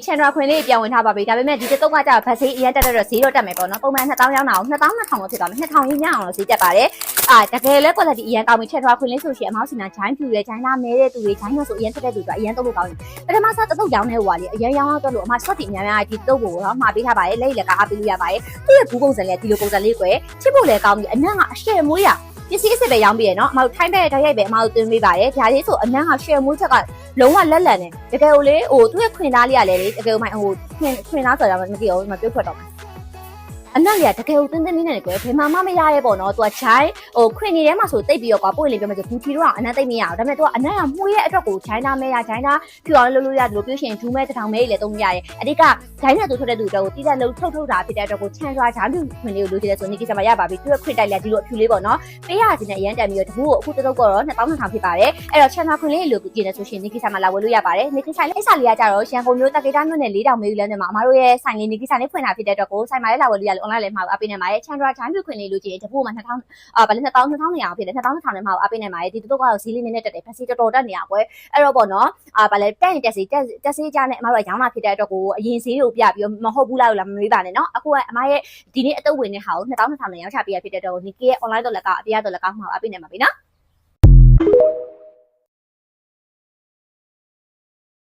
ချန်ဒရာခွင်လေးပြောင်းဝင်ထားပါပြီဒါပေမဲ့ဒီတစ်တော့ကကြာဗတ်ဆေးအရင်တက်တော့ဈေးတော့တက်မယ်ပေါ့နော်ပုံမှန်2000ရောင်းတာကို2200လို့ဖြစ်သွားမယ်2000ရင်းညအောင်လို့ဈေးတက်ပါတယ်တကယ်လဲ quality အရင်ကောင်းပြီချန်ဒရာခွင်လေးဆိုရှင်အမောက်စီနာဂျိုင်းဖြူရဲဂျိုင်းလာမဲတဲ့သူတွေဂျိုင်းလို့ဆိုအရင်တက်တဲ့သူတွေအရင်တော့လို့ကောင်းတယ်ပထမစတစ်တော့ရောင်းနေဟိုပါလေအရင်ရောင်းတော့လို့အမဆော့တီများများဒီတော့ကိုတော့မှာပေးထားပါတယ်လက်ရလက်ကားအားပေးလို့ရပါတယ်သူ့ရဲ့ဘူးပုံစံလေးဒီလိုပုံစံလေးကွယ်ချစ်ဖို့လည်းကောင်းပြီအနံ့ကအရှယ်မွေးရပစ္စည်းအစ်စ်ပဲရောင်းပြီးရနော်အမတို့ထိုင်းဘက်တိုက်ရိုက်ပဲအမတို့သွင်းပေးပါတယ်ဒါလေးဆိုအနံ့ကရှယ်မွေးချက်ကလုံးဝလက်လန်နေတကယ်ကိုလေဟိုသူ့ရဲ့ခွင်သားလေးကလည်းလေတကယ်မှဟိုခွင်သားဆိုတော့မသိဘူးမပြုတ်ထွက်တော့အနက်ရတကယ်ကိုတင်းတင်းလေးနဲ့ကွယ်ဘယ်မှမရရဲပေါ့နော်သူကဂျိုင်းဟိုခွင်နေထဲမှာဆိုတိတ်ပြီးတော့ကွာပို့လေပြောမှဆိုဘူချီတော့အနက်တိတ်မရအောင်ဒါပေမဲ့သူကအနက်ကမှုရဲ့အတွက်ကိုဂျိုင်းသားမဲရဂျိုင်းသားဖြူအောင်လုပ်လို့ရတယ်လို့ပြောရှင်ဒူးမဲတစ်ထောင်မဲလေသုံးရတယ်အဓိကဂျိုင်းနဲ့သူထွက်တဲ့သူတော့တီးတဲ့လုံးထုတ်တာဖြစ်တဲ့အတွက်ကိုချန်စွာဂျားလူခွင်လေးကိုလိုချင်တဲ့ဆိုနေကိစ္စမှာရပါပြီသူကခွင်တိုက်လက်ဒီလိုအဖြူလေးပေါ့နော်ပေးရခြင်းနဲ့အရန်တန်ပြီးတော့တဘူးကိုအခုတစ်သုတ်ကတော့2200ဖြစ်ပါတယ်အဲ့တော့ချန်စွာခွင်လေးလိုကြည့်နေဆိုရှင်နေကိစ္စမှာလာဝယ်လို့ရပါတယ်နေကိစ္စလေးအစားလေးကကြတော့ရန်ကုန်မြို့တက္ကသိုလ်မြို့နယ်4000မေးဦးလမ်းထဲမှာအမတို့ရဲ့ဆိုင်လေးနေကိစ္စလေးဖွင့်တာဖြစ်တဲ့အတွက်ကိုဆိုင်မှာလည်းလာဝယ်လို့ရလို့ online လည်းမှာအပေးနေပါတယ်ချန်ဒရာဂျိုင်းပြခွင်လေးလိုချင်တဘူးမှာ2000ဗာလဲ2200နေအောင်ဖြစ်တယ်2200နဲ့မှာအပေးနေပါတယ်ဒီတော့ကတော့ဈေးလေးနည်းနည်းတက်တယ်ဖက်စီတော်တော်တက်နေရကွယ်အဲ့တော့ပေါ့နော်ဗာလဲတက်ရင်တက်စီကြနဲ့အမတို့ကရောင်းလာဖြစ်တဲ့အတွက်ကိုအရင်ဈေးကိုပြပြီးမဟုတ်ဘူးလားလို့လာမမေးပါနဲ့နော်အခုကအမရဲ့ဒီနေ့အတုပ်ဝင်တဲ့ဟာကို2200နဲ့ရောင်းချပေးရဖြစ်တဲ့အတွက်ကိုနီကီရဲ့ online တော့လည်းကအပြားတော့လည်းကောင်းမှာအပေးနေမှာပြီနော်